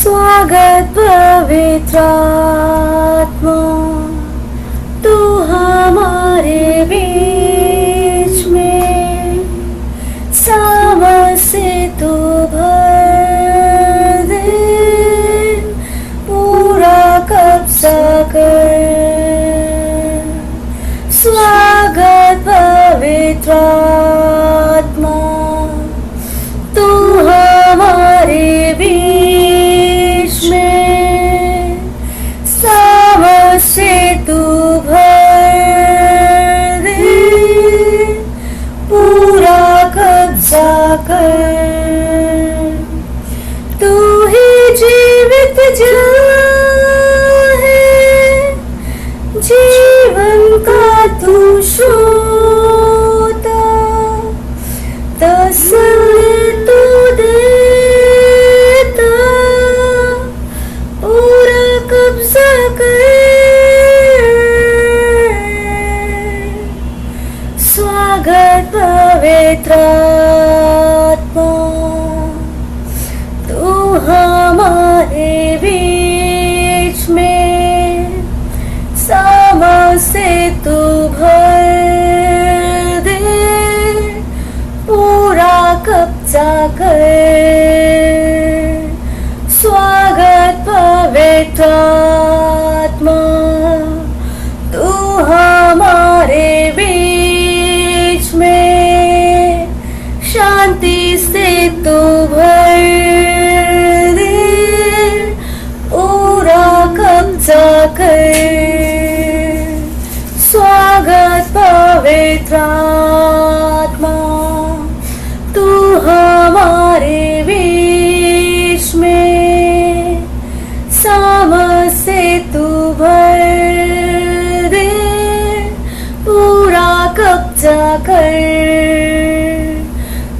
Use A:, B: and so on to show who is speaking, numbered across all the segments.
A: स्वागत पवित्र आत्मा, तू हमारे बीच में सामर्थ से तू भर दे, पूरा कब्जा कर। स्वागत पवित्र आत्मा, तू हमारे बीच में सामर्थ से तू भर दे, पूरा कब्जा कर। तू ही जीवित जल है, जीवन का तू श्रोता, तसल्ली तू देता, पूरा कब्जा कर। स्वागत पवित्र आत्मा, तू हमारे बीच में सामर्थ से तू भर दे, पूरा कब्जा कर। स्वागत पवित्र आत्मा, तू हमारे बीच में शांति से तू भर दे, पूरा कब्जा कर। स्वागत पवित्र आत्मा, तू हमारे बीच में सामर्थ से तू भर दे, पूरा कब्जा कर।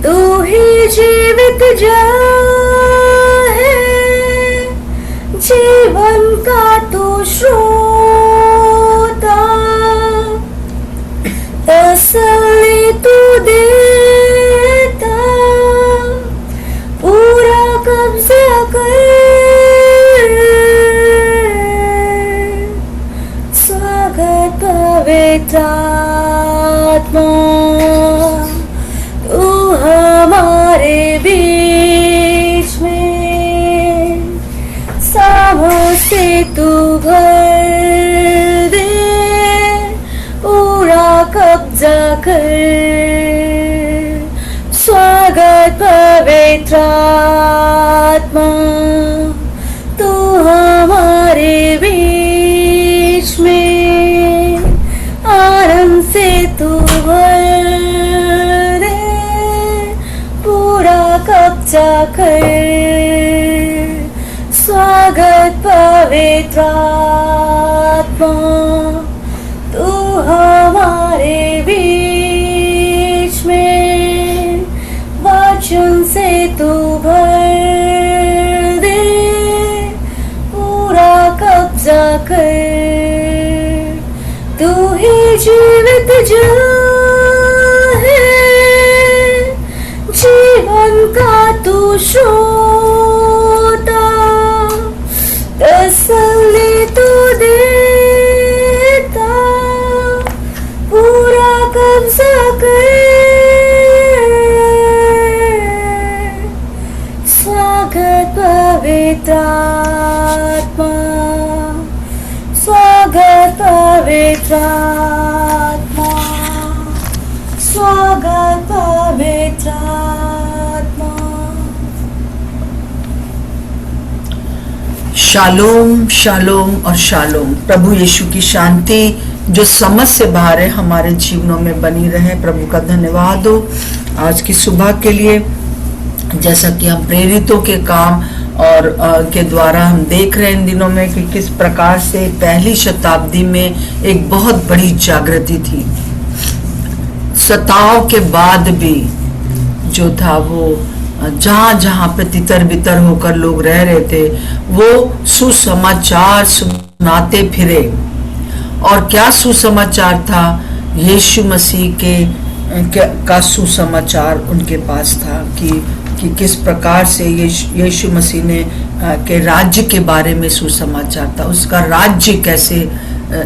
A: तू ही जीवित जल है, जीवन का तू श्रोता, तसल्ली तू देता, पूरा कब्जा कर। स्वागत पवित्र आत्मा, तू हमारे बीच में सामर्थ से तू भर दे, पूरा कब्जा कर। स्वागत पवित्र आत्मा, तू हमारे बीच में आनंद से तू भर दे, पूरा कब्जा कर। स्वागत पवित्र आत्मा, तू हमारे बीच में वचन से तू भर दे, पूरा कब्जा कर। तू ही जीवित जल है, जीवन का तू श्रोता, तसल्ली तू देता, पूरा कब्जा कर। स्वागत पवित्र आत्मा, स्वागत पवित्र आत्मा, स्वागत पवित्र आत्मा।
B: शालोम शालोम और शालोम। प्रभु यीशु की शांति जो समझ से बाहर है हमारे जीवनों में बनी रहे। प्रभु का धन्यवाद हो आज की सुबह के लिए। जैसा कि हम प्रेरितों के काम और के द्वारा हम देख रहे हैं इन दिनों में कि किस प्रकार से पहली शताब्दी में एक बहुत बड़ी जागृति थी। सताव के बाद भी जो था वो जहां जहां पे तितर बितर होकर लोग रह रहे थे वो सुसमाचार सुनाते फिरे। और क्या सुसमाचार था? यीशु मसीह का सुसमाचार उनके पास था कि किस प्रकार से यीशु मसीह ने के राज्य के बारे में सुसमाचार था। उसका राज्य कैसे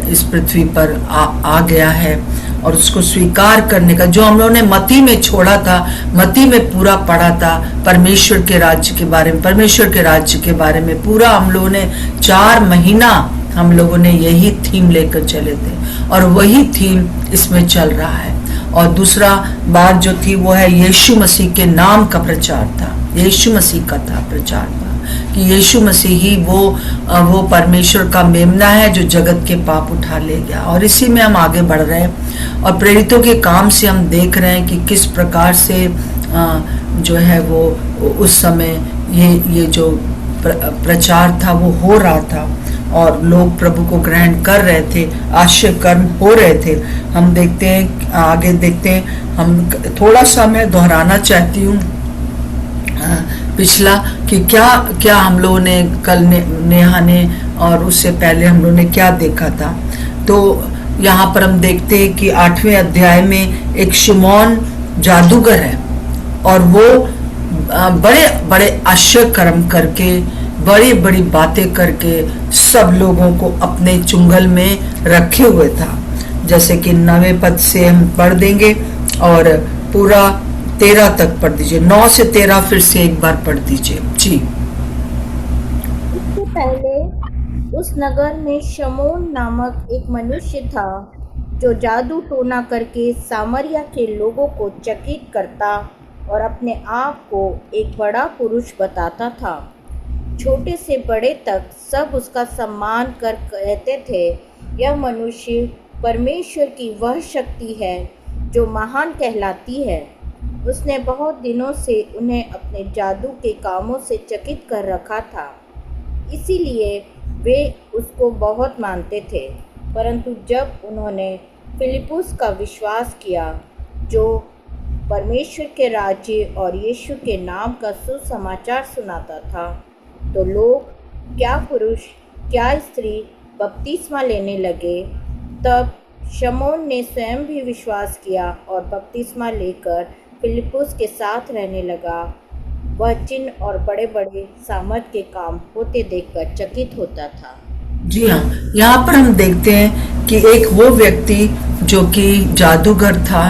B: इस पृथ्वी पर आ गया है, और उसको स्वीकार करने का जो हम लोगों ने मत्ती में छोड़ा था, मत्ती में पूरा पढ़ा था परमेश्वर के राज्य के बारे में। परमेश्वर के राज्य के बारे में पूरा हम लोगों ने 4 महीना हम लोगों ने यही थीम लेकर चले थे, और वही थीम इसमें चल रहा है। और दूसरा बात जो थी वो है यीशु मसीह के नाम का प्रचार था। यीशु मसीह का था प्रचार था कि यीशु मसीह ही वो परमेश्वर का मेमना है जो जगत के पाप उठा ले गया। और इसी में हम आगे बढ़ रहे हैं, और प्रेरितों के काम से हम देख रहे हैं कि किस प्रकार से जो है वो उस समय ये जो प्रचार था वो हो रहा था, और लोग प्रभु को ग्रहण कर रहे थे, आश्चर्य कर्म हो रहे थे। हम देखते हैं, आगे देखते हैं। हम थोड़ा सा मैं दोहराना चाहती हूँ पिछला कि क्या हम लोगों ने कल नेहा ने और उससे पहले हम लोगों ने क्या देखा था। तो यहाँ पर हम देखते हैं कि 8वें अध्याय में एक शिमोन जादूगर है, और वो बड़े बड़े आश्चर्य कर्म करके, बड़ी बड़ी बातें करके सब लोगों को अपने चुंगल में रखे हुए था। जैसे कि 9वें पद से हम पढ़ देंगे और पूरा 13 तक पढ़ दीजिए। 9 से 13 फिर से एक बार पढ़ दीजिए जी।
C: इससे पहले उस नगर में शमौन नामक एक मनुष्य था जो जादू टोना करके सामरिया के लोगों को चकित करता और अपने आप को एक बड़ा पुरुष बताता था। छोटे से बड़े तक सब उसका सम्मान कर कहते थे, यह मनुष्य परमेश्वर की वह शक्ति है जो महान कहलाती है। उसने बहुत दिनों से उन्हें अपने जादू के कामों से चकित कर रखा था, इसीलिए वे उसको बहुत मानते थे। परंतु जब उन्होंने फिलिपुस का विश्वास किया, जो परमेश्वर के राज्य और यीशु के नाम का सुसमाचार सुनाता था, तो लोग, क्या पुरुष क्या स्त्री, बपतिस्मा लेने लगे। तब शमौन ने स्वयं भी विश्वास किया और बपतिस्मा लेकर फिलिपुस के साथ रहने लगा। वह चिन्ह और बड़े बड़े सामर्थ के काम होते देखकर चकित होता था।
B: जी हाँ, यहाँ पर हम देखते हैं कि एक वो व्यक्ति जो कि जादूगर था,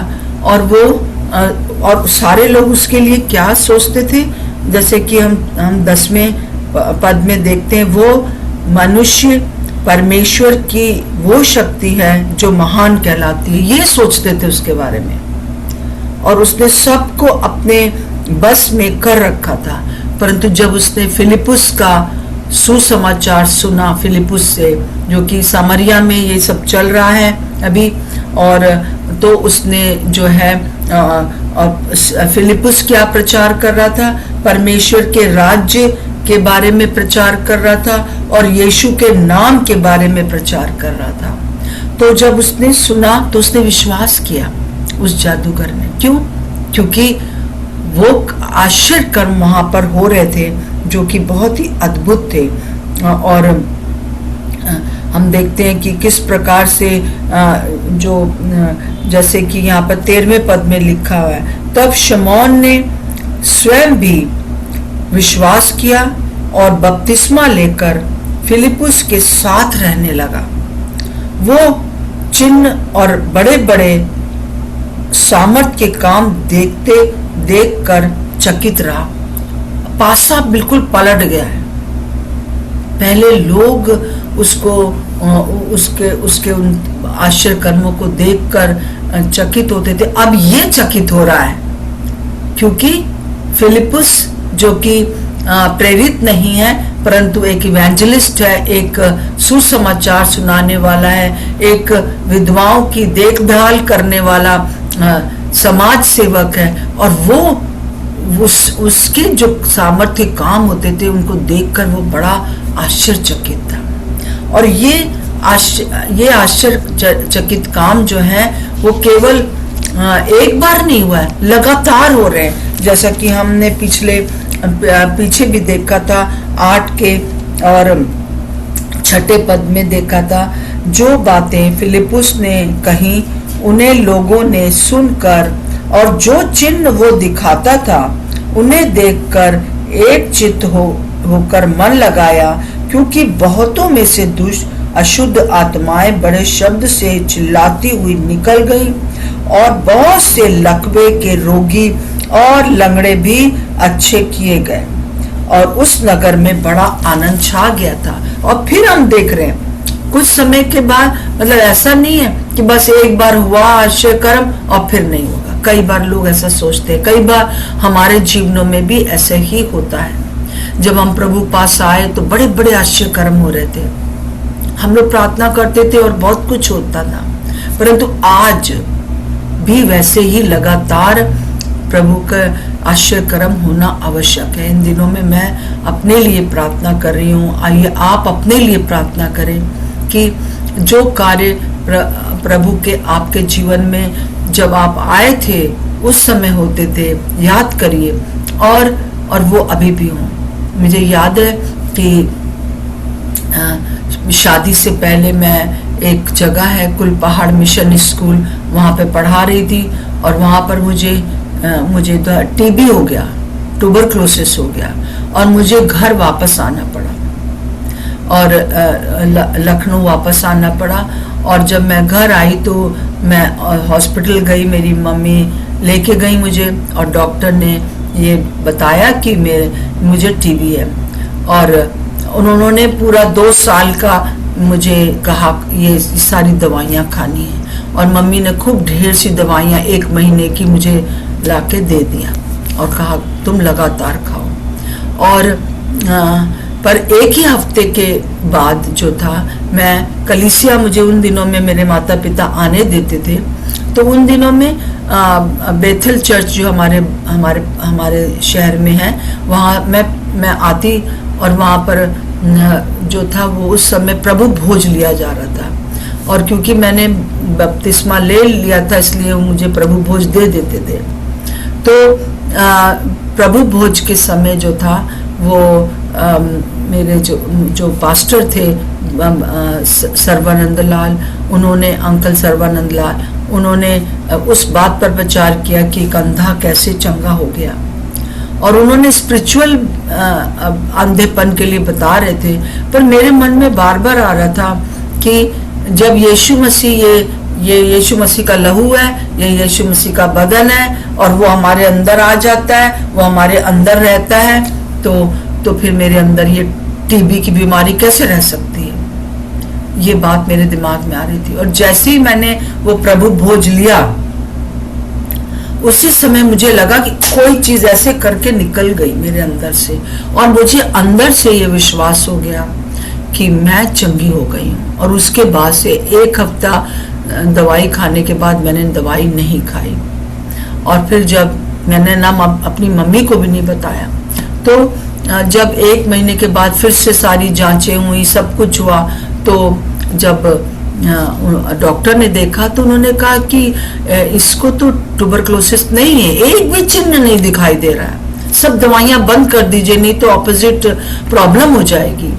B: और सारे लोग उसके लिए क्या सोचते थे, जैसे कि हम 10वें पद में देखते हैं, वो मनुष्य परमेश्वर की वो शक्ति है जो महान कहलाती है, ये सोचते थे उसके बारे में। और उसने सबको अपने बस में कर रखा था। परंतु जब उसने फिलिपुस का सुसमाचार सुना, फिलिपुस से, जो कि सामरिया में ये सब चल रहा है अभी, और तो उसने जो है फिलिपुस क्या प्रचार कर रहा था, परमेश्वर के राज्य के बारे में प्रचार कर रहा था और यीशु के नाम के बारे में प्रचार कर रहा था। तो जब उसने सुना तो उसने विश्वास किया उस जादूगर ने। क्यों? क्योंकि वो आश्चर्य कर्म वहां पर हो रहे थे जो कि बहुत ही अद्भुत थे। और हम देखते हैं कि किस प्रकार से जो जैसे कि यहाँ पर 13वें पद में लिखा हुआ है, तब शमौन ने स्वयं भी विश्वास किया और बपतिस्मा लेकर फिलिपुस के साथ रहने लगा। वो चिन्ह और बड़े बड़े सामर्थ के काम देखकर चकित रहा। पासा बिल्कुल पलट गया है। पहले लोग उसके उन आश्चर्य कर्मों को देखकर चकित होते थे, अब ये चकित हो रहा है क्योंकि फिलिपुस जो कि प्रेरित नहीं है परंतु एक इवेंजलिस्ट है, एक सुसमाचार सुनाने वाला है, एक विधवाओं की देखभाल करने वाला समाज सेवक है, और वो उसके जो सामर्थ्य काम होते थे उनको देखकर वो बड़ा आश्चर्यचकित था। और ये आश्चर्यचकित काम जो है वो केवल एक बार नहीं हुआ है, लगातार हो रहे हैं। जैसा कि हमने पीछे भी देखा था 8 के और 6 पद में देखा था, जो बातें फिलिपुस ने कही उन्हें लोगों ने सुनकर और जो चिन्ह वो दिखाता था उन्हें देखकर एक चित्त होकर मन लगाया, क्योंकि बहुतों में से दुष्ट अशुद्ध आत्माएं बड़े शब्द से चिल्लाती हुई निकल गई और बहुत से लकवे के रोगी और लंगड़े भी अच्छे किए गए और उस नगर में बड़ा आनंद छा गया था। और फिर हम देख रहे हैं कुछ समय के बाद, मतलब ऐसा नहीं है कि बस एक बार हुआ आश्चर्य कर्म और फिर नहीं होगा। कई बार लोग ऐसा सोचते हैं, कई बार हमारे जीवनों में भी ऐसे ही होता है। जब हम प्रभु पास आए तो बड़े बड़े आश्चर्य कर्म हो रहे थे, हम लोग प्रार्थना करते थे और बहुत कुछ होता था, परंतु आज भी वैसे ही लगातार प्रभु का आश्चर्य कर्म होना आवश्यक है। इन दिनों में मैं अपने लिए प्रार्थना कर रही हूँ, आइए आप अपने लिए प्रार्थना करें कि जो कार्य प्रभु के आपके जीवन में जब आप आए थे उस समय होते थे, याद करिए और वो अभी भी हो। मुझे याद है कि शादी से पहले मैं एक जगह है कुल पहाड़ मिशन स्कूल, वहाँ पे पढ़ा रही थी और वहाँ पर मुझे टीबी हो गया, ट्यूबरक्लोसिस हो गया और मुझे घर वापस आना पड़ा और लखनऊ वापस आना पड़ा। और जब मैं घर आई तो मैं हॉस्पिटल गई, मेरी मम्मी लेके गई मुझे और डॉक्टर ने ये बताया कि मुझे टीबी है और उन्होंने पूरा 2 साल का मुझे कहा ये सारी दवाइयाँ खानी है और मम्मी ने खूब ढेर सी दवाइयाँ 1 महीने की मुझे लाके दे दिया और कहा तुम लगातार खाओ। और पर एक ही हफ्ते के बाद जो था, मैं कलीसिया, मुझे उन दिनों में मेरे माता पिता आने देते थे, तो उन दिनों में बेथल चर्च जो हमारे शहर में है, वहाँ मैं आती और वहाँ पर जो था वो उस समय प्रभु भोज लिया जा रहा था और क्योंकि मैंने बपतिस्मा ले लिया था इसलिए मुझे प्रभु भोज दे देते थे। तो प्रभु भोज के समय जो था वो मेरे जो पास्टर थे सर्वानंद लाल, उन्होंने अंकल सर्वानंद लाल, उन्होंने उस बात पर प्रचार किया कि एक अंधा कैसे चंगा हो गया और उन्होंने स्पिरिचुअल अंधेपन के लिए बता रहे थे। पर मेरे मन में बार बार आ रहा था कि जब यीशु मसीह ये यीशु मसीह का लहू है, ये यीशु मसीह का बदन है और वो हमारे अंदर आ जाता है, वो हमारे अंदर रहता है, तो फिर मेरे अंदर ये टीबी की बीमारी कैसे रह सकती है। ये बात मेरे दिमाग में आ रही थी और जैसे ही मैंने वो प्रभु भोज लिया उसी समय मुझे लगा कि कोई चीज ऐसे करके निकल गई मेरे अंदर से और मुझे अंदर से ये विश्वास हो गया कि मैं चंगी हो गई हूँ। और उसके बाद से 1 हफ्ता दवाई खाने के बाद मैंने दवाई नहीं खाई और फिर जब मैंने ना अपनी मम्मी को भी नहीं बताया, तो जब 1 महीने के बाद फिर से सारी जांचें हुई, सब कुछ हुआ, तो जब डॉक्टर ने देखा तो उन्होंने कहा कि इसको तो ट्यूबरक्लोसिस नहीं है, एक भी चिन्ह नहीं दिखाई दे रहा है, सब दवाइयां बंद कर दीजिए नहीं तो ऑपोजिट प्रॉब्लम हो जाएगी।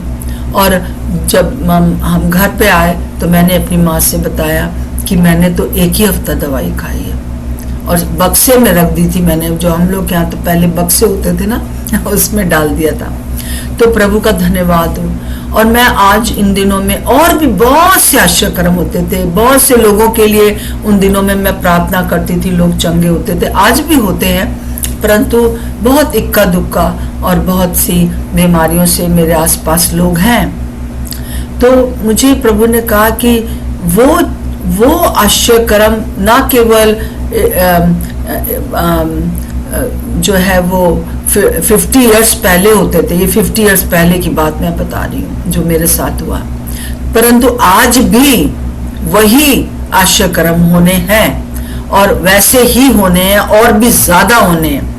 B: और जब हम घर पे आए तो मैंने अपनी माँ से बताया कि मैंने तो 1 ही हफ्ता दवाई खाई है और बक्से में रख दी थी मैंने, जो हम लोग यहाँ तो पहले बक्से होते थे ना, उसमें डाल दिया था। तो प्रभु का धन्यवाद हो। और मैं आज इन दिनों में और भी बहुत से आश्चर्य कर्म होते थे, बहुत से लोगों के लिए उन दिनों में मैं प्रार्थना करती थी, लोग चंगे होते थे, आज भी होते हैं, परंतु बहुत इक्का दुक्का और बहुत सी बीमारियों से मेरे आसपास लोग हैं। तो मुझे प्रभु ने कहा कि वो आश्चर्य कर्म ना केवल जो है वो 50 इयर्स पहले होते थे, ये 50 इयर्स पहले की बात मैं बता रही हूँ जो मेरे साथ हुआ, परंतु आज भी वही आश्चर्य कर्म होने हैं और वैसे ही होने हैं और भी ज्यादा होने हैं।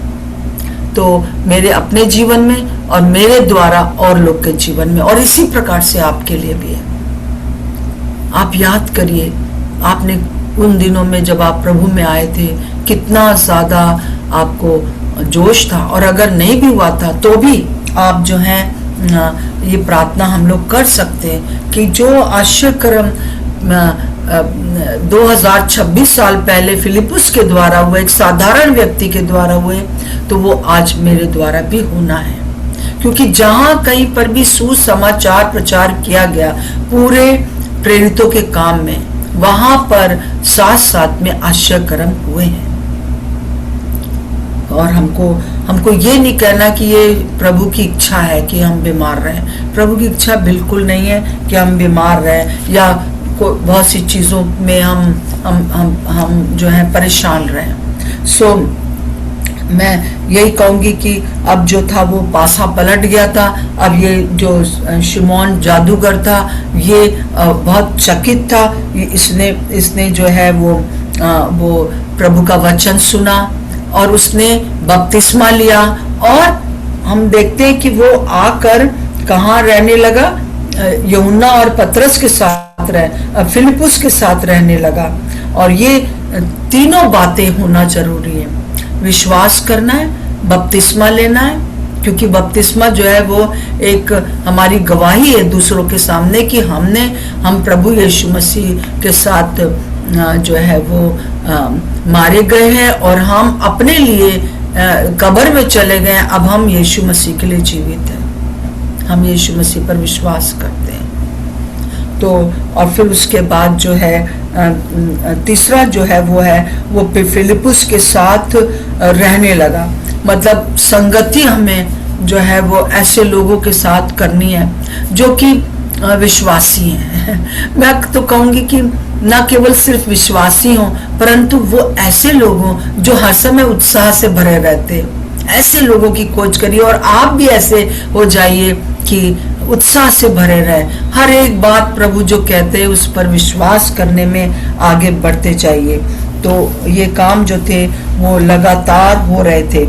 B: तो मेरे अपने जीवन में और मेरे द्वारा और लोग के जीवन में, और इसी प्रकार से आपके लिए भी है। आप याद करिए, आपने उन दिनों में जब आप प्रभु में आए थे कितना ज्यादा आपको जोश था, और अगर नहीं भी हुआ था तो भी आप जो हैं ये प्रार्थना हम लोग कर सकते हैं कि जो आश्चर्य कर्म 2026 साल पहले फिलिपुस के द्वारा हुए, एक साधारण व्यक्ति के द्वारा हुए, तो वो आज मेरे द्वारा भी होना है, क्योंकि जहां कहीं पर भी सुसमाचार प्रचार किया गया पूरे प्रेरितों के काम में, वहां पर साथ साथ में आश्चर्य कर्म हुए हैं। और हमको ये नहीं कहना कि ये प्रभु की इच्छा है कि हम बीमार रहें। प्रभु की इच्छा बिल्कुल नहीं है कि हम बीमार रहें या बहुत सी चीजों में हम जो है परेशान रहें। सो मैं यही कहूंगी कि अब जो था वो पासा पलट गया था। अब ये जो शिमोन जादूगर था ये बहुत चकित था। इसने जो है वो प्रभु का वचन सुना और उसने बपतिस्मा लिया। और हम देखते हैं कि वो आकर कहाँ रहने लगा, यूहन्ना और पतरस के साथ फिलिपुस के साथ रहने लगा। और ये तीनों बातें होना जरूरी है। विश्वास करना है, बपतिस्मा लेना है, क्योंकि बपतिस्मा जो है वो एक हमारी गवाही है दूसरों के सामने कि हम प्रभु यीशु मसीह के साथ जो है वो मारे गए हैं और हम अपने लिए कब्र में चले गए। अब हम यीशु मसीह के लिए जीवित हैं, हम यीशु मसीह पर विश्वास करते हैं। तो और फिर उसके बाद जो है तीसरा जो है वो फिलिपुस के साथ रहने लगा। मतलब संगति हमें जो है वो ऐसे लोगों के साथ करनी है जो कि विश्वासी हैं। मैं तो कहूंगी कि न केवल सिर्फ विश्वासी हों, परंतु वो ऐसे लोग हों जो हर समय उत्साह से भरे रहते हैं। ऐसे लोगों की खोज करिए और आप भी ऐसे हो जाइए कि उत्साह से भरे रहे। हर एक बात प्रभु जो कहते हैं उस पर विश्वास करने में आगे बढ़ते जाइए। तो ये काम जो थे वो लगातार हो रहे थे।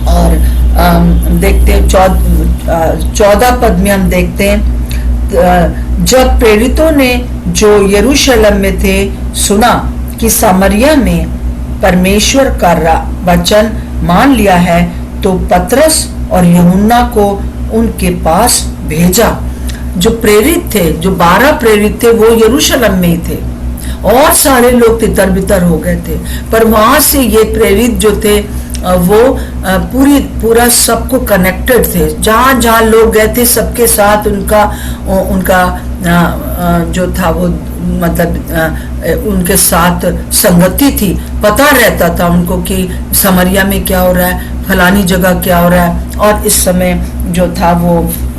B: और देखते हैं 14 पद में हम देखते हैं, जब प्रेरितों ने जो यरूशलेम में थे सुना कि सामरिया में परमेश्वर का वचन मान लिया है, तो पतरस और यूहन्ना को उनके पास भेजा। जो प्रेरित थे, जो 12 प्रेरित थे, वो यरूशलेम में ही थे और सारे लोग तितर बितर हो गए थे। पर वहां से ये प्रेरित जो थे वो पूरा सबको कनेक्टेड थे। जहां जहां लोग गए थे सबके साथ उनका जो था वो मतलब उनके साथ संगति थी। पता रहता था उनको कि समरिया में क्या हो रहा है, फलानी जगह क्या हो रहा है। और इस समय जो था वो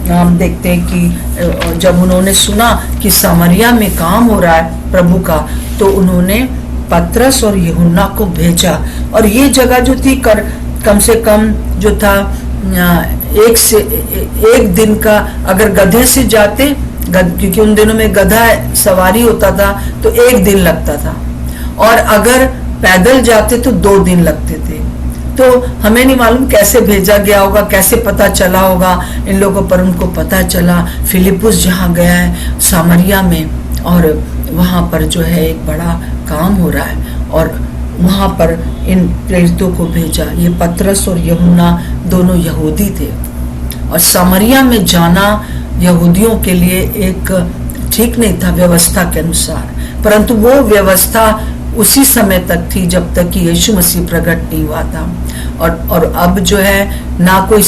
B: हम देखते हैं कि जब उन्होंने सुना कि समरिया में काम हो रहा है प्रभु का, तो उन्होंने पतरस और यूहन्ना को भेजा। और ये जगह जो थी कम से कम जो था एक दिन का, अगर गधे से जाते, क्योंकि उन दिनों में गधा सवारी होता था तो 1 दिन लगता था, और अगर पैदल जाते तो 2 दिन लगते थे। तो हमें नहीं मालूम कैसे भेजा गया होगा, कैसे पता चला होगा इन लोगों पर। उनको पता चला फिलिपुस जहाँ गया है सामरिया में, और वहां पर जो है एक बड़ा काम हो रहा है, और वहां पर इन प्रेरितों को भेजा। ये पतरस और यूहन्ना दोनों यहूदी थे, और सामरिया में जाना यहूदियों के लिए एक ठीक नहीं था व्यवस्था के अनुसार, परंतु वो व्यवस्था उसी समय तक थी जब तक कि यीशु मसीह प्रकट नहीं हुआ था। और अब जो है ना कोई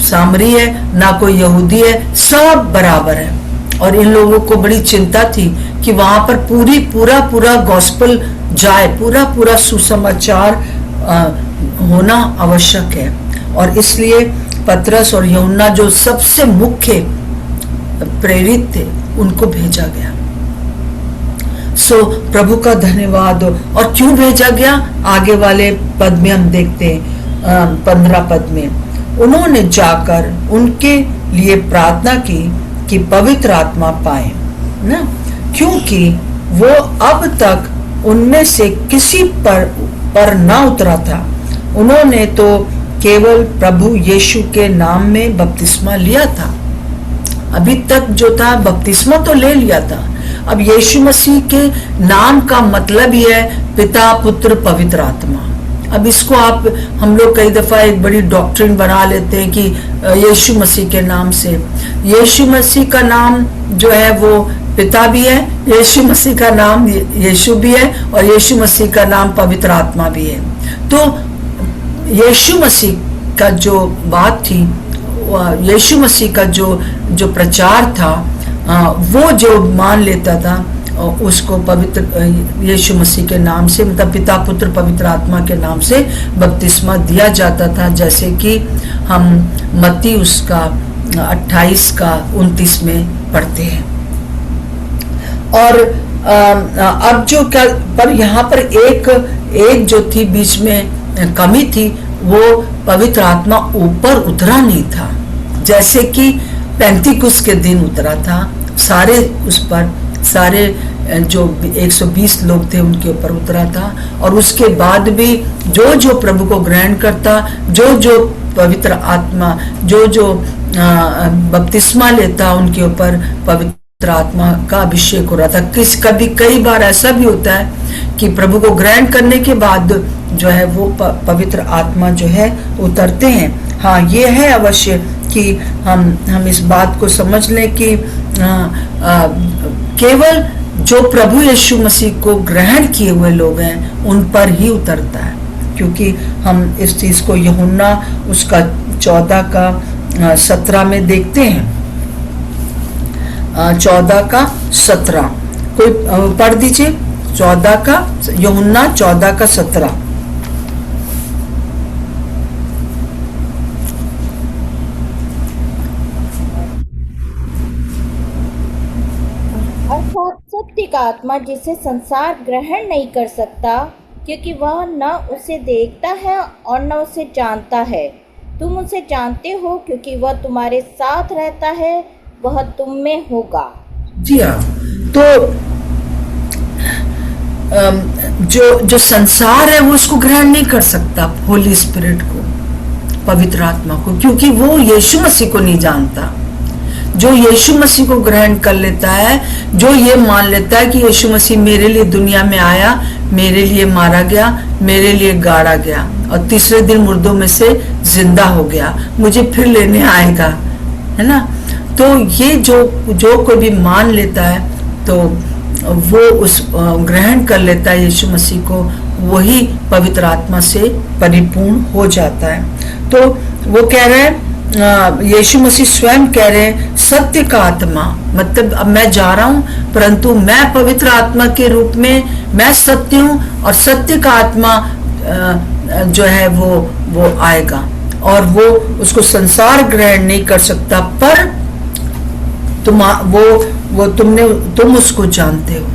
B: सामरी है, ना कोई यहूदी है, सब बराबर है। और इन लोगों को बड़ी चिंता थी कि वहां पर पूरा गॉस्पेल जाए, पूरा सुसमाचार होना आवश्यक है। और इसलिए पतरस और यूहन्ना जो सबसे मुख्य प्रेरित थे उनको भेजा गया। सो प्रभु का धन्यवाद। और क्यों भेजा गया, आगे वाले पद में हम देखते हैं 15 पद में, उन्होंने जाकर उनके लिए प्रार्थना की कि पवित्र आत्मा पाए ना, क्योंकि वो अब तक उनमें से किसी पर ना उतरा था। उन्होंने तो केवल प्रभु यीशु के नाम में बपतिस्मा लिया था। अभी तक जो था बपतिस्मा तो ले लिया था। अब यीशु मसीह के नाम का मतलब ही है पिता, पुत्र, पवित्र आत्मा। अब इसको हम लोग कई दफा एक बड़ी डॉक्ट्रिन बना लेते हैं कि यीशु मसीह के नाम से। यीशु मसीह का नाम जो है वो पिता भी है, यीशु मसीह का नाम यीशु भी है, और यीशु मसीह का नाम पवित्र आत्मा भी है। तो यीशु मसीह का जो बात थी, यीशु मसीह का जो प्रचार था, वो जो मान लेता था उसको पवित्र यीशु मसीह के नाम से, मतलब पिता पुत्र पवित्र आत्मा के नाम से बपतिस्मा दिया जाता था, जैसे कि हम मत्ती उसका 28 का 29 में पढ़ते हैं। और अब जो क्या, पर यहाँ पर एक जो थी बीच में कमी थी, वो पवित्र आत्मा ऊपर उतरा नहीं था, जैसे कि पेंतिकुस्त के दिन उतरा था। सारे उस पर सारे जो 120 लोग थे उनके ऊपर उतरा था, और उसके बाद भी जो प्रभु को ग्रहण करता, जो पवित्र आत्मा जो बपतिस्मा लेता, उनके ऊपर पवित्र आत्मा का अभिषेक हो रहा था। कई बार ऐसा भी होता है कि प्रभु को ग्रहण करने के बाद जो है वो पवित्र आत्मा जो है उतरते हैं। हाँ, ये है अवश्य कि हम इस बात को समझ लें कि केवल जो प्रभु यीशु मसीह को ग्रहण किए हुए लोग हैं उन पर ही उतरता है, क्योंकि हम इस चीज को यूहन्ना उसका 14 का 17 में देखते हैं। 14 का 17 कोई पढ़ दीजिए। यूहन्ना 14 का 17।
C: अर्थात सत्य का आत्मा जिसे संसार ग्रहण नहीं कर सकता, क्योंकि वह न उसे देखता है और न उसे जानता है। तुम उसे जानते हो क्योंकि वह तुम्हारे साथ रहता है, वह तुम में होगा।
B: जी हाँ, तो जो संसार है वो उसको ग्रहण नहीं कर सकता, होली स्पिरिट को, पवित्र आत्मा को, क्योंकि वो यीशु मसीह को नहीं जानता। जो यीशु मसीह को ग्रहण कर लेता है, जो ये मान लेता है कि यीशु मसीह मेरे लिए दुनिया में आया, मेरे लिए मारा गया, मेरे लिए गाड़ा गया और तीसरे दिन मुर्दों में से जिंदा हो गया, मुझे फिर लेने आएगा, है ना। तो ये जो कोई भी मान लेता है तो वो उस ग्रहण कर लेता है यीशु मसीह को, वही पवित्र आत्मा से परिपूर्ण हो जाता है। तो वो कह रहे हैं, यीशु मसीह स्वयं कह रहे हैं, सत्य का आत्मा, मतलब अब मैं जा रहा हूं, परंतु मैं पवित्र आत्मा के रूप में मैं सत्य हूं, और सत्य का आत्मा जो है वो आएगा, और वो उसको संसार ग्रहण नहीं कर सकता, पर तुम उसको जानते हो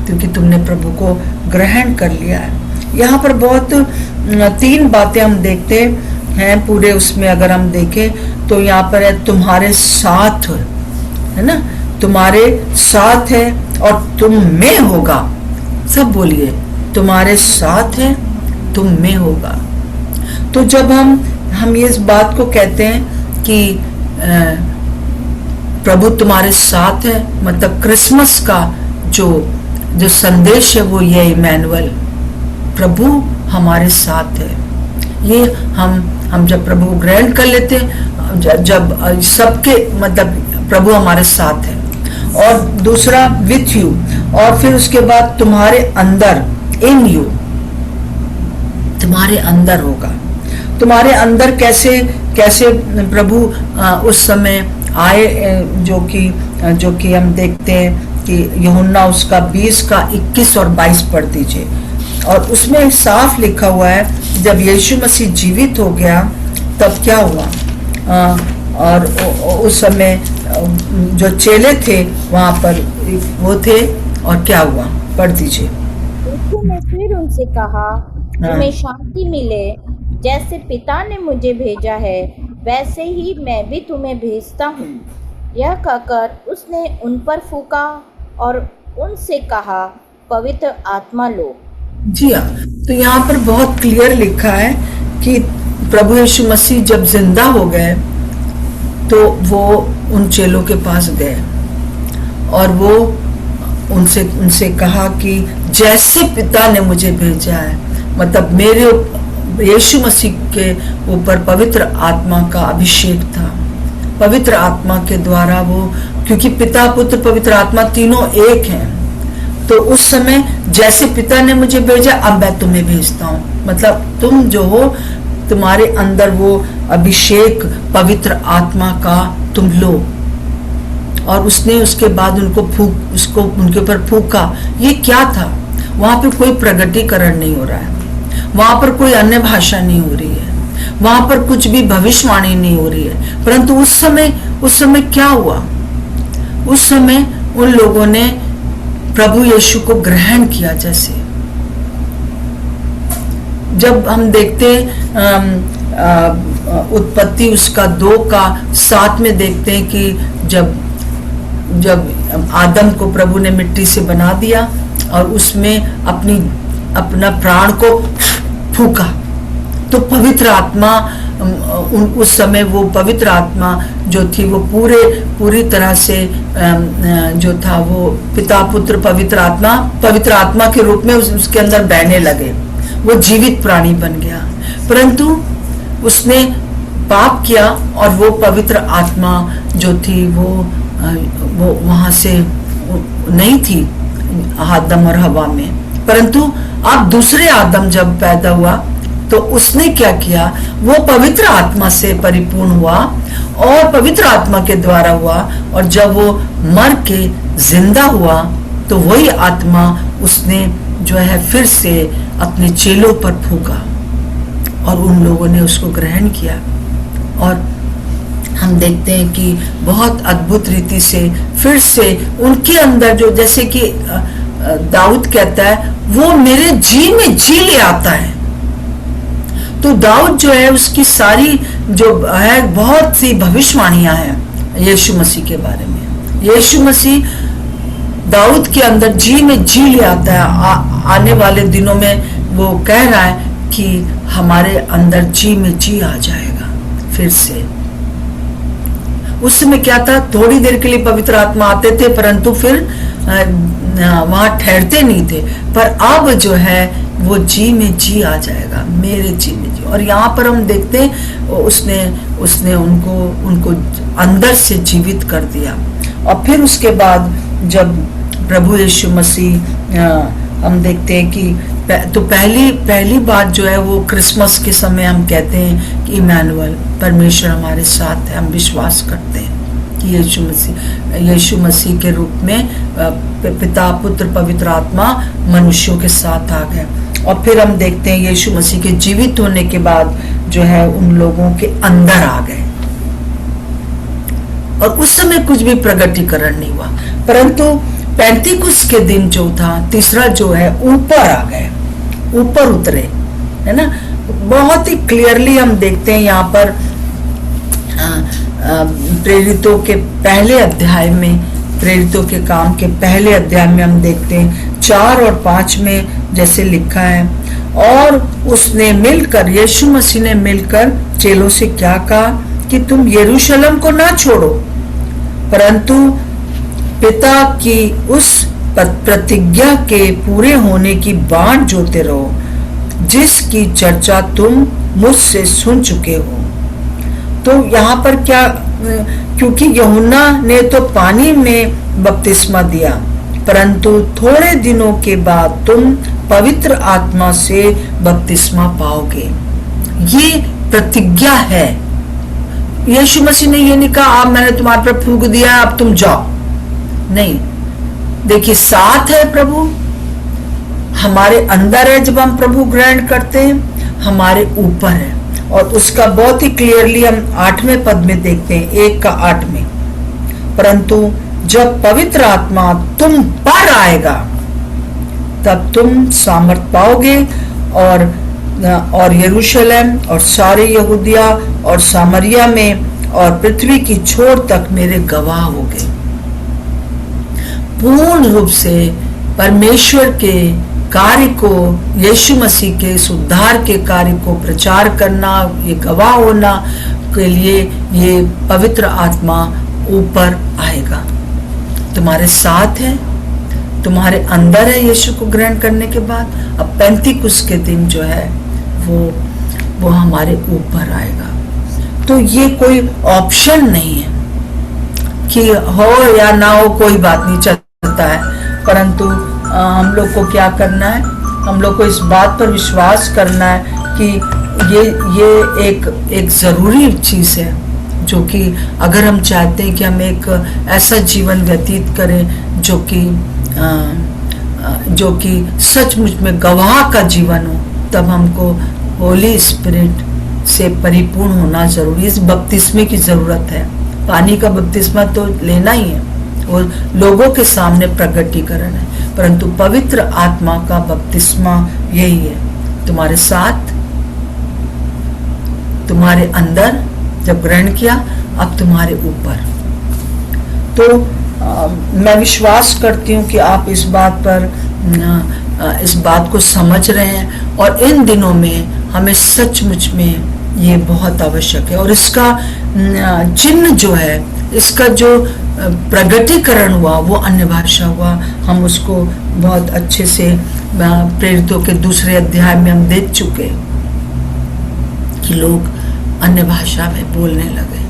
B: क्योंकि तुमने प्रभु को ग्रहण कर लिया है। यहाँ पर बहुत 3 बातें हम देखते हैं पूरे उसमें, अगर हम देखें तो यहाँ पर है तुम्हारे साथ, है ना, तुम्हारे साथ है और तुम में होगा। सब बोलिए, तुम्हारे साथ है, तुम में होगा। तो जब हम ये इस बात को कहते हैं कि प्रभु तुम्हारे साथ है, मतलब क्रिसमस का जो संदेश है वो ये इमैनुअल, प्रभु हमारे साथ है। ये हम जब प्रभु को ग्रहण कर लेते हैं, जब सबके मतलब प्रभु हमारे साथ है। और दूसरा विथ यू, और फिर उसके बाद तुम्हारे अंदर, इन यू, तुम्हारे अंदर होगा। तुम्हारे अंदर कैसे प्रभु उस समय आए, जो कि हम देखते हैं कि यूहन्ना उसका 20 का 21 और 22 पढ़ दीजिए। और उसमें साफ लिखा हुआ है, जब यीशु मसीह जीवित हो गया तब क्या हुआ, और उस समय जो चेले थे वहां पर वो थे, और क्या हुआ, पढ़ दीजिए।
C: यीशु ने फिर उनसे कहा, तुम्हें शांति मिले। जैसे पिता ने मुझे भेजा है, वैसे ही मैं भी तुम्हें भेजता हूँ। यह कहकर उसने उन पर फूंका और उनसे कहा, पवित्र आत्मा लो।
B: जी हाँ, तो यहाँ पर बहुत क्लियर लिखा है कि प्रभु यीशु मसीह जब जिंदा हो गए तो वो उन चेलों के पास गए और वो उनसे कहा कि जैसे पिता ने मुझे भेजा है, मतलब मेरे यीशु मसीह के ऊपर पवित्र आत्मा का अभिषेक था। पवित्र आत्मा के द्वारा वो, क्योंकि पिता पुत्र पवित्र आत्मा तीनों एक हैं, तो उस समय जैसे पिता ने मुझे भेजा, अब मैं तुम्हें भेजता हूँ। मतलब तुम जो हो, तुम्हारे अंदर वो अभिषेक पवित्र आत्मा का तुम लो। और उसने उसके बाद उसको उनके ऊपर फूका। ये क्या था? वहां पर कोई प्रगटीकरण नहीं हो रहा है, वहां पर कोई अन्य भाषा नहीं हो रही है, वहां पर कुछ भी भविष्यवाणी नहीं हो रही है। परंतु उस समय क्या हुआ? उस समय उन लोगों ने प्रभु यीशु को ग्रहण किया। जैसे जब हम देखते उत्पत्ति उसका 2:7 में देखते हैं कि जब आदम को प्रभु ने मिट्टी से बना दिया और उसमें अपना प्राण को फूका, तो पवित्र आत्मा उस समय वो पवित्र आत्मा जो थी वो पूरी तरह से जो था वो पिता पुत्र पवित्र आत्मा के रूप में उसके अंदर बहने लगे। वो जीवित प्राणी बन गया। परंतु उसने पाप किया और वो पवित्र आत्मा जो थी वो वहां से नहीं थी आदम और हवा में। परंतु अब दूसरे आदम जब पैदा हुआ तो उसने क्या किया? वो पवित्र आत्मा से परिपूर्ण हुआ और पवित्र आत्मा के द्वारा हुआ। और जब वो मर के जिंदा हुआ तो वही आत्मा उसने जो है फिर से अपने चेलों पर फूका और उन लोगों ने उसको ग्रहण किया। और हम देखते हैं कि बहुत अद्भुत रीति से फिर से उनके अंदर जो, जैसे कि दाऊद कहता है, वो मेरे जी में जी ले आता है। तो दाऊद जो है उसकी सारी जो है बहुत सी भविष्यवाणियां हैं यीशु मसीह के बारे में। यीशु मसीह दाऊद के अंदर जी में जी ले आता है। आने वाले दिनों में वो कह रहा है कि हमारे अंदर जी में जी आ जाएगा फिर से। उस समय क्या था? थोड़ी देर के लिए पवित्र आत्मा आते थे परंतु फिर वहां ठहरते नहीं थे। पर अब जो है वो जी में जी आ जाएगा, मेरे जी में जी। और यहाँ पर हम देखते हैं उसने उनको अंदर से जीवित कर दिया। और फिर उसके बाद जब प्रभु यीशु मसीह हम देखते हैं कि तो पहली बात जो है वो क्रिसमस के समय हम कहते हैं कि इमैनुअल, परमेश्वर हमारे साथ है। हम विश्वास करते हैं कि यीशु मसीह के रूप में पिता पुत्र पवित्र आत्मा मनुष्यों के साथ आ गए। और फिर हम देखते हैं यीशु मसीह के जीवित होने के बाद जो है उन लोगों के अंदर आ गए। और उस समय कुछ भी प्रगटीकरण नहीं हुआ, परंतु पेंतीकुस के दिन जो था तीसरा जो है ऊपर आ गए, ऊपर उतरे, है ना। बहुत ही क्लियरली हम देखते हैं यहाँ पर प्रेरितों के पहले अध्याय में, प्रेरितों के काम के पहले अध्याय में हम देखते हैं 4 और 5 में जैसे लिखा है, और उसने मिलकर, यीशु मसीह ने मिलकर चेलों से क्या कहा कि तुम यरूशलेम को ना छोड़ो, परंतु पिता की उस प्रतिज्ञा के पूरे होने की बाट जोते रहो जिसकी चर्चा तुम मुझसे सुन चुके हो। तो यहाँ पर क्या, क्योंकि यूहन्ना ने तो पानी में बपतिस्मा दिया, परंतु थोड़े दिनों के बाद तुम पवित्र आत्मा से बपतिस्मा पाओगे। ये प्रतिज्ञा है। यीशु मसीह ने ये नहीं कहा अब मैंने तुम्हारे पर फूंक दिया अब तुम जाओ, नहीं। देखिए साथ है प्रभु, हमारे अंदर है। जब हम प्रभु ग्रहण करते हैं हमारे ऊपर है, और उसका बहुत ही क्लियरली हम 8वें पद में देखते हैं, 1:8 में, परंतु जब पवित्र आत्मा तुम पर आएगा तब तुम सामर्थ पाओगे और यरूशलेम और सारे यहूदिया और सामरिया में और पृथ्वी की छोर तक मेरे गवाह होगे। पूर्ण रूप से परमेश्वर के कार्य को, यीशु मसीह के इस उद्धार के कार्य को प्रचार करना, ये गवाह होना के लिए ये पवित्र आत्मा ऊपर आएगा, तुम्हारे साथ है, तुम्हारे अंदर है। यीशु को ग्रहण करने के बाद अब पेंतीकुस के दिन जो है वो हमारे ऊपर आएगा। तो ये कोई ऑप्शन नहीं है कि हो या ना हो, कोई बात नहीं, चलता है। परंतु हम लोग को क्या करना है? हम लोग को इस बात पर विश्वास करना है कि ये एक ज़रूरी चीज़ है, जो कि अगर हम चाहते हैं कि हम एक ऐसा जीवन व्यतीत करें जो कि सचमुच में गवाह का जीवन हो, तब हमको होली स्पिरिट से परिपूर्ण होना जरूरी है। इस बपतिस्मे की ज़रूरत है। पानी का बपतिस्मा तो लेना ही है, वो लोगों के सामने प्रकटीकरण है, परंतु पवित्र आत्मा का बपतिस्मा यही है, तुम्हारे साथ, तुम्हारे अंदर जब ग्रहण किया, अब तुम्हारे ऊपर। तो मैं विश्वास करती हूँ कि आप इस बात को समझ रहे हैं, और इन दिनों में हमें सचमुच में ये बहुत आवश्यक है। और इसका चिन्ह जो है, इसका जो प्रगटीकरण हुआ वो अन्य भाषा हुआ। हम उसको बहुत अच्छे से प्रेरितों के 2 अध्याय में हम देख चुके कि लोग अन्य भाषा में बोलने लगे,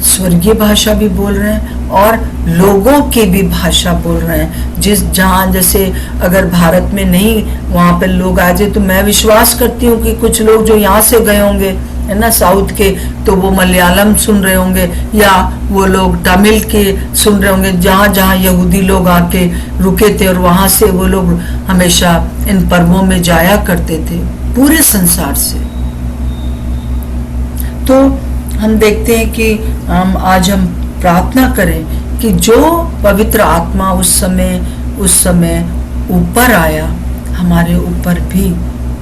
B: स्वर्गीय भाषा भी बोल रहे हैं और लोगों की भी भाषा बोल रहे हैं। जहाँ जैसे अगर भारत में नहीं, वहाँ पे लोग आ जाए, तो मैं विश्वास करती हूँ कि कुछ लोग जो यहाँ से गए होंगे, है ना, साउथ के, तो वो मलयालम सुन रहे होंगे, या वो लोग तमिल के सुन रहे होंगे, जहाँ जहाँ यहूदी लोग आके रुके थे, और वहाँ से वो लोग हमेशा इन पर्वों में जाया करते थे पूरे संसार से। तो हम देखते हैं कि आज हम प्रार्थना करें कि जो पवित्र आत्मा उस समय ऊपर आया, हमारे ऊपर भी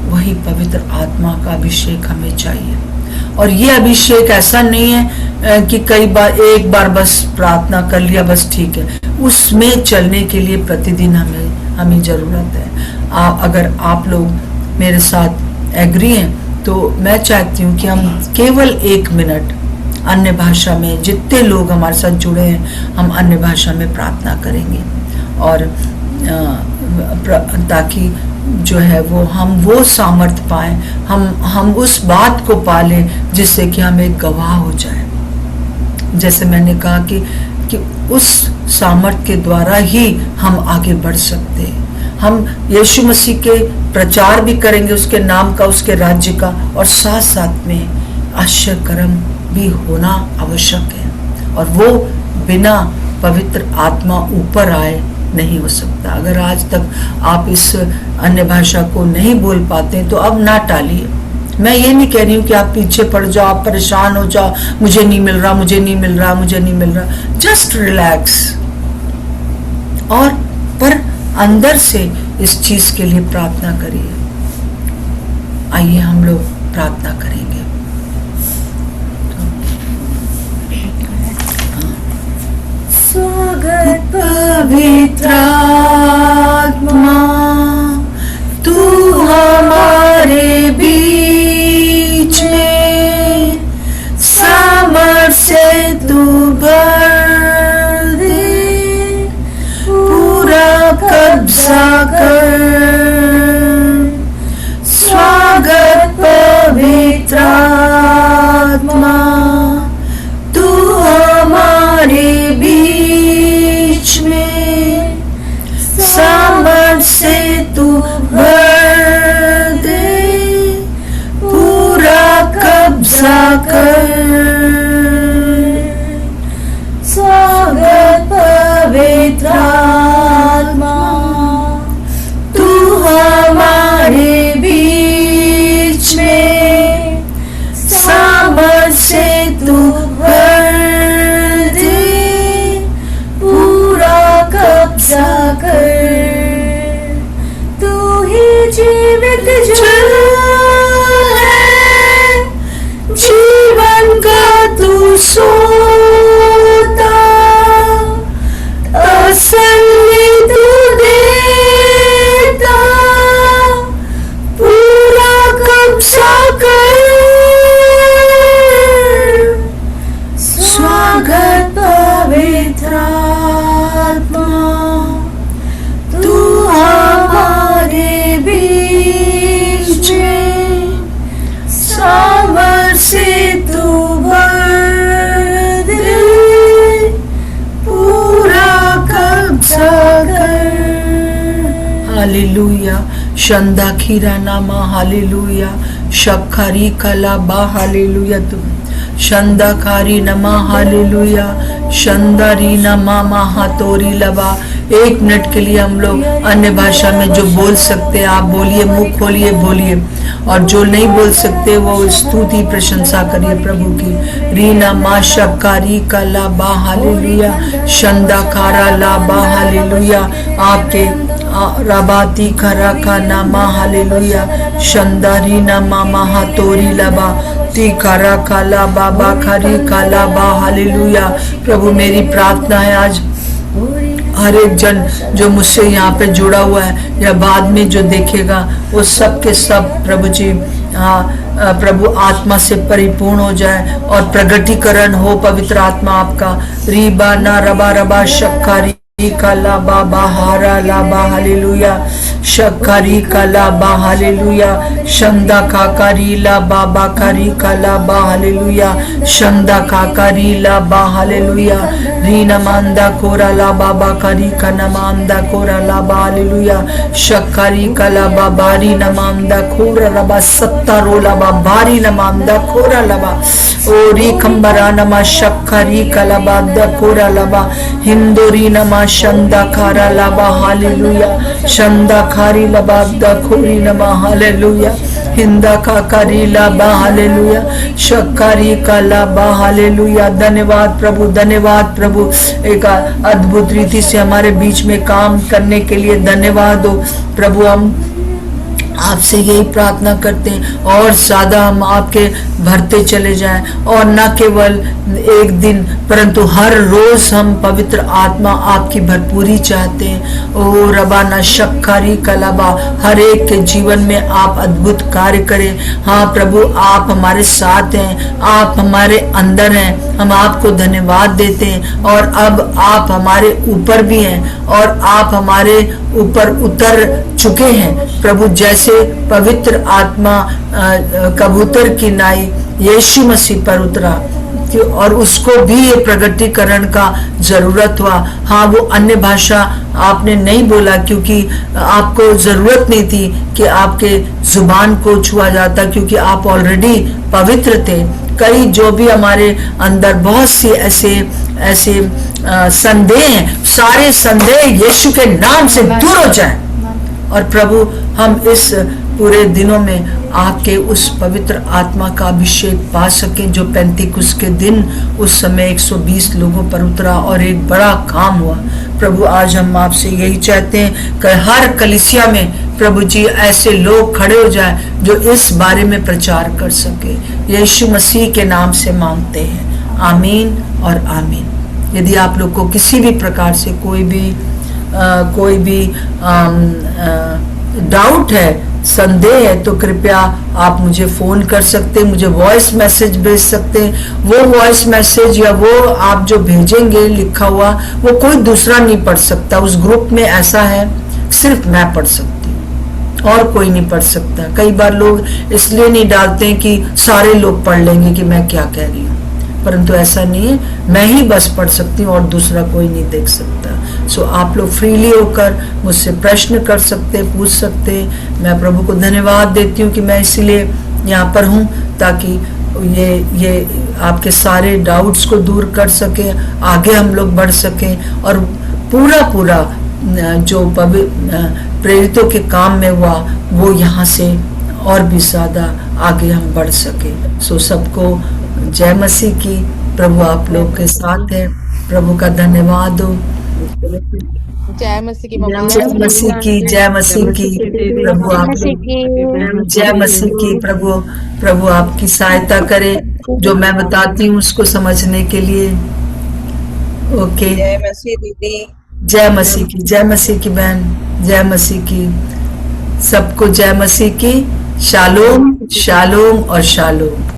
B: वही पवित्र आत्मा का अभिषेक हमें चाहिए। और ये अभिषेक ऐसा नहीं है कि एक बार बस प्रार्थना कर लिया बस ठीक है, उसमें चलने के लिए प्रतिदिन हमें जरूरत है। अगर आप लोग मेरे साथ एग्री हैं, तो मैं चाहती हूँ कि हम केवल 1 मिनट अन्य भाषा में, जितने लोग हमारे साथ जुड़े हैं, हम अन्य भाषा में प्रार्थना करेंगे, और ताकि जो है हम वो सामर्थ पाएं, हम उस बात को पालें जिससे कि हम एक गवाह हो जाए। जैसे मैंने कहा कि उस सामर्थ के द्वारा ही हम आगे बढ़ सकते हैं। हम यीशु मसीह के प्रचार भी करेंगे, उसके नाम का, उसके राज्य का, और साथ साथ में आश्चर्य कर्म भी होना आवश्यक है। और वो बिना पवित्र आत्मा ऊपर आए नहीं हो सकता। अगर आज तक आप इस अन्य भाषा को नहीं बोल पाते तो अब ना टालिए। मैं ये नहीं कह रही हूँ कि आप पीछे पड़ जाओ, आप परेशान हो जाओ, मुझे नहीं मिल रहा, मुझे नहीं मिल रहा, मुझे नहीं मिल रहा। जस्ट रिलैक्स, और पर अंदर से इस चीज के लिए प्रार्थना करिए। आइए हम लोग प्रार्थना करेंगे।
A: स्वागत
B: पवित्र आत्मा, तू हमारे बीच में, सामर्थ से तू भर दे, पूरा कब्जा कर। स्वागत पवित्र आत्मा, तू हमारे बीच में, सामर्थ से तू भर दे, पूरा कब्जा कर।
A: स्वागत पवित्र आत्मा,
B: तू हमारे बीच में, सामर्थ से तू भर दे,
A: पूरा कब्जा कर। तू ही जीवित जल है,
B: जीवन का तू सोता, तसल्ली तू देता, पूरा कब्जा कर। स्वागत पवित्र आत्मा, तू हमारे बीच में, सामर्थ से तू भर दे, पूरा कब्जा कर। हालेलुया। शंदा खीरा नामा हालेलुया, शक्खरी कलाबा हालेलुया, तुम शंदाकारी नमा हालेलुया, शंदारी नमा महातोरी लबा। 1 मिनट के लिए हम लोग अन्य भाषा में जो बोल सकते हैं आप बोलिए, मुंह खोलिए बोलिए, और जो नहीं बोल सकते वो स्तुति प्रशंसा करिए प्रभु की। रीना मा शक्कारी का लाबा हालेलुया, शंदाकारा लाबा हालेलुया, आपके रबाती खरा का नामा हालेलुया, शंदारी नमा महातोरी लबा, ती खरा काला बाबा खरी काला बा हालेलुया। प्रभु मेरी प्रार्थना है आज हर एक जन जो मुझसे यहाँ पे जुड़ा हुआ है या बाद में जो देखेगा वो सब के सब प्रभु जी प्रभु आत्मा से परिपूर्ण हो जाए और प्रगटीकरण हो पवित्र आत्मा आपका। रीबा ना रबा रबा शक्कारी काला बाबा हारा लाबा हालेलुया, शक्कारी काला बा हालेलुया, शंदा काकारी ला बाबा कारी काला बा हालेलुया, शंदा काकारी ला बा हालेलुया, रीना मांदा कोरा ला बाबा कारी का नमांदा कोरा ला बा हालेलुया, शक्कारी काला बा बारी नमांदा खोरा लबा सत्ता रोला बा बारी नमांदा खोरा लबा, ओ री खंबरा नमा शक्कारी काला बा द कोरा लबा, हिंदोरी नमा शंदा खारा लबा हालेलुया, शंदा खारी लबा द खोरी नमा हालेलुया, हिंदा काकारी लाबा हालेलुया, शक्कारी का लाबा हालेलुया। धन्यवाद प्रभु, धन्यवाद प्रभु, एक अद्भुत रीति से हमारे बीच में काम करने के लिए धन्यवाद हो प्रभु। हम आपसे यही प्रार्थना करते हैं और ज्यादा हम आपके भरते चले जाएं, और न केवल एक दिन परंतु हर रोज हम पवित्र आत्मा आपकी भरपूरी चाहते हैं। ओ रबाना शक्कारी कलाबा, हर एक के जीवन में आप अद्भुत कार्य करें। हाँ प्रभु, आप हमारे साथ हैं, आप हमारे अंदर हैं, हम आपको धन्यवाद देते हैं। और अब आप हमारे ऊपर भी हैं और आप हमारे ऊपर उतर चुके हैं प्रभु। जैसे पवित्र आत्मा कबूतर की नाई यीशु मसीह पर उतरा और उसको भी ये प्रगटीकरण का जरूरत हुआ। हाँ, वो अन्य भाषा आपने नहीं बोला क्योंकि आपको जरूरत नहीं थी कि आपके जुबान को छुआ जाता, क्योंकि आप ऑलरेडी पवित्र थे। कई जो भी हमारे अंदर बहुत सी ऐसे संदेह हैं, सारे संदेह यीशु के नाम से दूर हो जाएं। और प्रभु, हम इस पूरे दिनों में आपके उस पवित्र आत्मा का अभिषेक पा सकें जो पेंतिकुस के दिन उस समय 120 लोगों पर उतरा और एक बड़ा काम हुआ। प्रभु, आज हम आपसे यही चाहते हैं कि हर कलीसिया में प्रभु जी ऐसे लोग खड़े हो जाए जो इस बारे में प्रचार कर सके। यीशु मसीह के नाम से मांगते हैं, आमीन और आमीन। यदि आप लोग को किसी भी प्रकार से कोई भी डाउट है, संदेह है, तो कृपया आप मुझे फोन कर सकते हैं, मुझे वॉइस मैसेज भेज सकते हैं। वो वॉइस मैसेज या वो आप जो भेजेंगे लिखा हुआ, वो कोई दूसरा नहीं पढ़ सकता। उस ग्रुप में ऐसा है सिर्फ मैं पढ़ सकती हूँ और कोई नहीं पढ़ सकता। कई बार लोग इसलिए नहीं डालते हैं कि सारे लोग पढ़ लेंगे कि मैं क्या कह रही हूँ, परंतु ऐसा नहीं है, मैं ही बस पढ़ सकती हूँ और दूसरा कोई नहीं देख सकता। सो आप लोग फ्रीली होकर मुझसे प्रश्न कर सकते, पूछ सकते। मैं प्रभु को धन्यवाद देती हूँ कि मैं इसलिए यहाँ पर हूँ ताकि ये आपके सारे डाउट्स को दूर कर सके, आगे हम लोग बढ़ सकें और पूरा जो प्रेरितों के काम में हुआ वो यहाँ से और भी ज्यादा आगे हम बढ़ सके। सो सबको जय मसीह की। प्रभु आप लोग के साथ है। प्रभु का धन्यवाद हो।
D: जय मसीह की मम्मा,
B: जय मसीह की, जय मसीह की। प्रभु आप जय मसीह की। प्रभु आपकी सहायता करे जो मैं बताती हूँ उसको समझने के लिए। ओके,
E: जय मसीह दीदी।
B: जय मसीह की, जय मसीह की बहन, जय मसीह की। सबको जय मसीह की। शालोम, शालोम और शालोम।